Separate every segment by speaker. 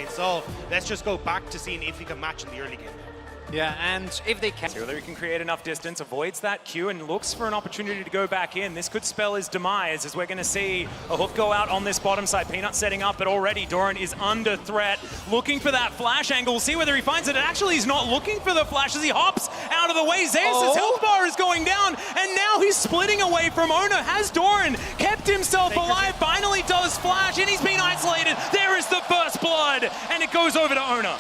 Speaker 1: lane stall. Let's just go back to seeing if we can match in the early game.
Speaker 2: Yeah, and if they can...
Speaker 3: See whether he can create enough distance, avoids that Q, and looks for an opportunity to go back in. This could spell his demise, as we're going to see a hook go out on this bottom side. Peanut setting up, but already Doran is under threat, looking for that flash angle. We'll see whether he finds it. Actually, he's not looking for the flash as he hops out of the way. Zeus' health bar is going down, and now he's splitting away from Ona. Has Doran kept himself alive? Finally does flash, and he's been isolated. There is the first blood, and it goes over to Ona.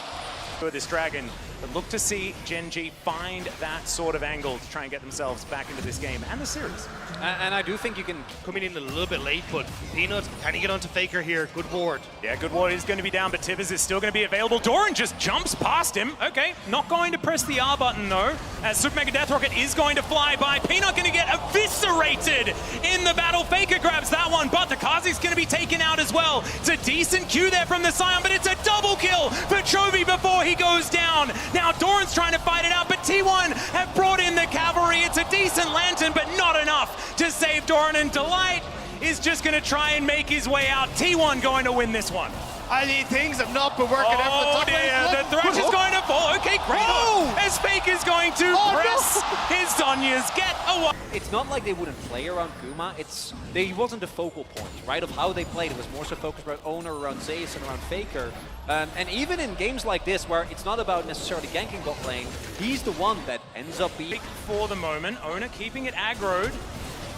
Speaker 3: This dragon, but look to see GENG find that sort of angle to try and get themselves back into this game and the series.
Speaker 2: And I do think you can...
Speaker 1: Coming in a little bit late, but Peanut, can he get onto Faker here? Good ward.
Speaker 3: Yeah, good ward is going to be down, but Tibbers is still going to be available. Doran just jumps past him. Okay, not going to press the R button though, as Super Mega Death Rocket is going to fly by. Peanut going to get eviscerated in the battle. Faker grabs that one, but the Kha'Zix's going to be taken out as well. It's a decent Q there from the Scion, but it's a double kill for Chovy before he goes down. Now Doran's trying to fight it out, but T1 have brought in the cavalry. It's a decent lantern, but not enough to save Doran, and Delight is just going to try and make his way out. T1 going to win this one.
Speaker 1: I mean, things have not been working out for the top lane.
Speaker 3: The Thresh is going to fall. Okay, great hook, as Fake is going to press his Zhonya's get away.
Speaker 2: It's not like they wouldn't play around Guma. He wasn't the focal point, right, of how they played. It was more so focused around Owner, around Zeus, and around Faker. And even in games like this, where it's not about necessarily ganking bot lane, he's the one that ends up being...
Speaker 3: For the moment, Owner keeping it aggroed.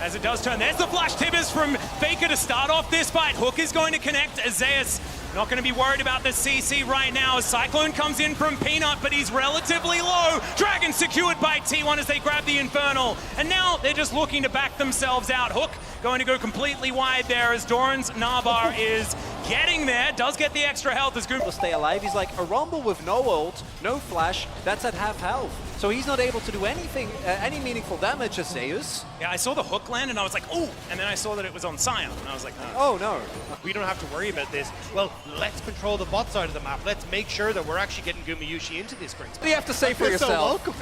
Speaker 3: As it does turn, there's the flash Tibbers from Faker to start off this fight. Hook is going to connect. Zeus not going to be worried about the CC right now as Cyclone comes in from Peanut, but he's relatively low. Dragon secured by T1 as they grab the Infernal. And now they're just looking to back themselves out. Hook going to go completely wide there as Doran's Nabar is getting there. Does get the extra health as Goomba
Speaker 2: to stay alive. He's like, a Rumble with no ult, no flash, that's at half health. So he's not able to do anything, any meaningful damage as Zeus.
Speaker 3: Yeah, I saw the hook land and I was like, oh, and then I saw that it was on Scion and I was like,
Speaker 2: oh no.
Speaker 1: We don't have to worry about this. Well, let's control the bot side of the map. Let's make sure that we're actually getting Gumayushi into this great spot.
Speaker 2: What do you have to say for yourself?
Speaker 1: So welcome.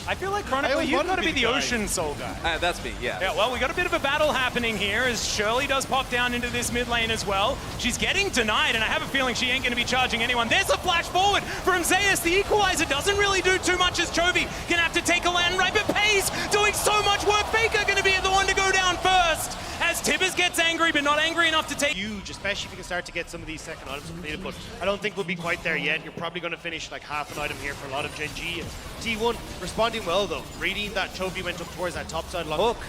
Speaker 3: I feel like Chronicle, you've got to be the Ocean Soul guy.
Speaker 2: That's me, yeah.
Speaker 3: Yeah, well, we got a bit of a battle happening here as Shirley does pop down into this mid lane as well. She's getting denied, and I have a feeling she ain't going to be charging anyone. There's a flash forward from Zeus. The equalizer doesn't really do too much as Chovy gonna have to take a land right, but Pays doing so much work. Faker gonna be the one to go down first as Tibbers gets angry, but not angry enough to take.
Speaker 1: Huge, especially if you can start to get some of these second items completed, but I don't think we'll be quite there yet. You're probably going to finish like half an item here for a lot of GENG. And T1 responding well though, reading that Chovy went up towards that top side long hook.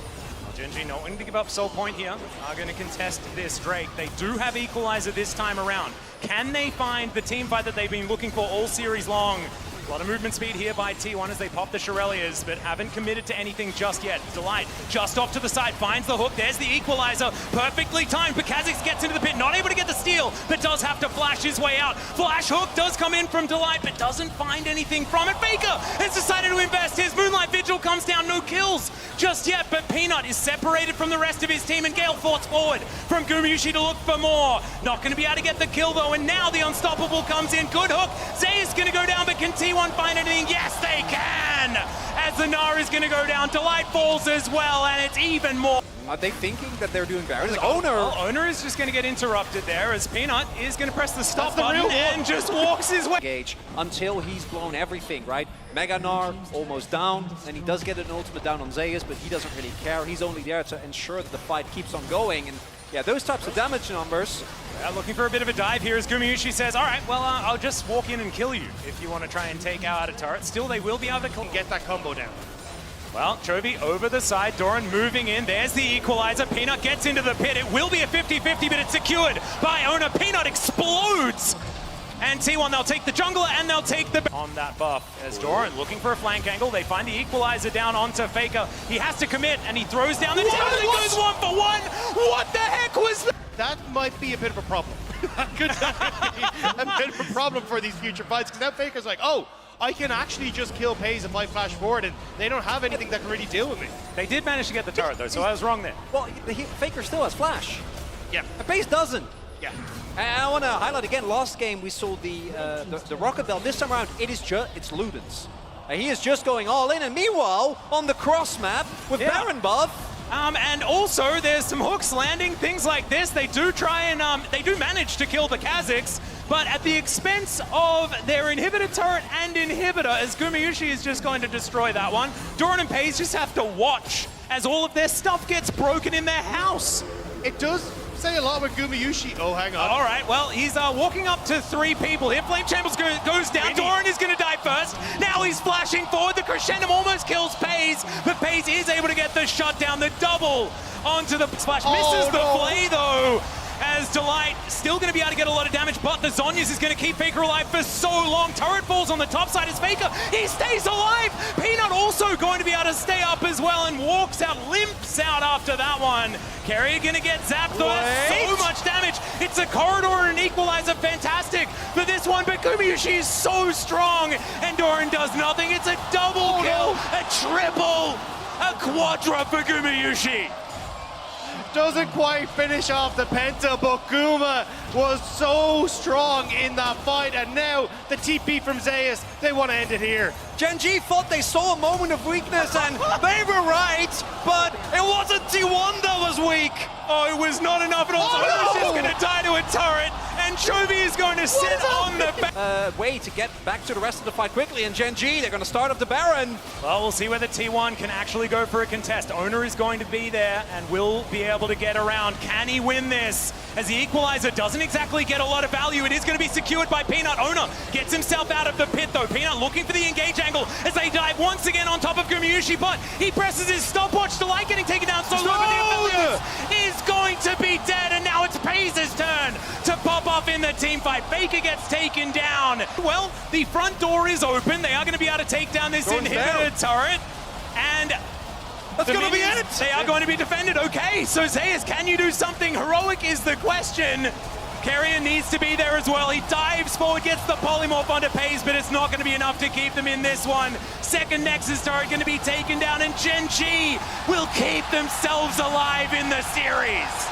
Speaker 3: GENG not wanting to give up soul point here, are going to contest this Drake. They do have equalizer this time around. Can they find the team fight that they've been looking for all series long? A lot of movement speed here by T1 as they pop the Shirelias, but haven't committed to anything just yet. Delight just off to the side, finds the hook. There's the equalizer, perfectly timed. But Kha'Zix gets into the pit, not able to get the steal, but does have to flash his way out. Flash hook does come in from Delight, but doesn't find anything from it. Faker has decided to invest his Moonlight Vigil, comes down, no kills just yet, but Peanut is separated from the rest of his team, and Gale forts forward from Gumayushi to look for more. Not going to be able to get the kill though, and now the Unstoppable comes in. Good hook. Zay is going to go down, but can T1 find anything? Yes, they can! As the Nara is going to go down. Delight falls as well, and it's even more.
Speaker 2: Are they thinking that they're doing Baron? Owner!
Speaker 3: Well, Owner is just going to get interrupted there as Peanut is going to press the stop button and just walks his way.
Speaker 2: Engage until he's blown everything, right? Mega Gnar almost down, and he does get an ultimate down on Zeus, but he doesn't really care. He's only there to ensure that the fight keeps on going, and yeah, those types of damage numbers.
Speaker 3: Yeah, looking for a bit of a dive here as Gumayushi says, all right, well, I'll just walk in and kill you if you want to try and take out a turret. Still, they will be able to
Speaker 1: get that combo down.
Speaker 3: Well, Chovy over the side, Doran moving in. There's the equalizer. Peanut gets into the pit. It will be a 50-50, but it's secured by Owner. Peanut explodes. And T1, they'll take the jungler and they'll take the... On that buff, as Doran looking for a flank angle. They find the equalizer down onto Faker. He has to commit, and he throws down the tower and goes 1-for-1. What the heck was that?
Speaker 1: That might be a bit of a problem. Could be a bit of a problem for these future fights, because now Faker's like, oh, I can actually just kill Pays if I flash forward, and they don't have anything that can really deal with me.
Speaker 3: They did manage to get the turret, though, so I was wrong there.
Speaker 2: Well, Faker still has flash.
Speaker 1: Yeah.
Speaker 2: And Pays doesn't.
Speaker 1: Yeah.
Speaker 2: And I want to highlight again, last game we saw the Rocket Bell. This time around, it's Ludens. He is just going all in, and meanwhile, on the cross map with Baron buff.
Speaker 3: And also, there's some hooks landing, things like this. They do try and, they do manage to kill the Kha'Zix, but at the expense of their inhibitor turret and inhibitor, as Gumayusi is just going to destroy that one. Doran and Paze just have to watch as all of their stuff gets broken in their house.
Speaker 1: It does say a lot with Gumayusi. Oh, hang on.
Speaker 3: All right, well, he's walking up to 3 people here. Flame Chamberlain goes down. Doran is going to die first. Now he's flashing forward. The Crescendum almost kills Paze, but Paze is able to get the shutdown. The double onto the splash. Misses the play, though, as Delight still going to be able to get a lot of damage, but the Zhonya's is going to keep Faker alive for so long. Turret falls on the top side as Faker. He stays alive. Peanut also going to be able to stay up as well and walks out, limps out after that one. Carrier going to get zapped, though. That's so much damage. It's a corridor and an equalizer. Fantastic for this one, but Gumayusi is so strong, and Doran does nothing. It's a double kill, a triple, a quadra for Gumayusi.
Speaker 1: Doesn't quite finish off the Penta, but Guma was so strong in that fight, and now the TP from Zeus, they want to end it here.
Speaker 2: GENG thought they saw a moment of weakness, and they were right, but it wasn't T1 that was weak.
Speaker 3: Oh, it was not enough at all.
Speaker 1: Oh,
Speaker 3: He's going to die to a turret, and Chovy is going to sit on the back.
Speaker 2: Way to get back to the rest of the fight quickly, and GENG, they're going to start up the Baron.
Speaker 3: Well, we'll see whether T1 can actually go for a contest. Owner is going to be there and will be able to get around. Can he win this? As the equalizer doesn't exactly get a lot of value, it is going to be secured by Peanut. Owner gets himself out of the pit, though. Peanut looking for the engage angle as they dive once again on top of Gumayusi, but he presses his stopwatch. Delight getting taken down so low, but the Aphelios is going to be dead, and now it's Paze's turn to pop off in the team fight. Faker gets taken down. Well, the front door is open. They are going to be able to take down this inhibitor turret, and
Speaker 2: that's going to be it.
Speaker 3: They are going to be defended. Okay, so Zeus, can you do something heroic is the question. Carrier needs to be there as well. He dives forward, gets the polymorph onto Paze, but it's not going to be enough to keep them in this one. Second Nexus turret going to be taken down, and GENG will keep themselves alive in the series.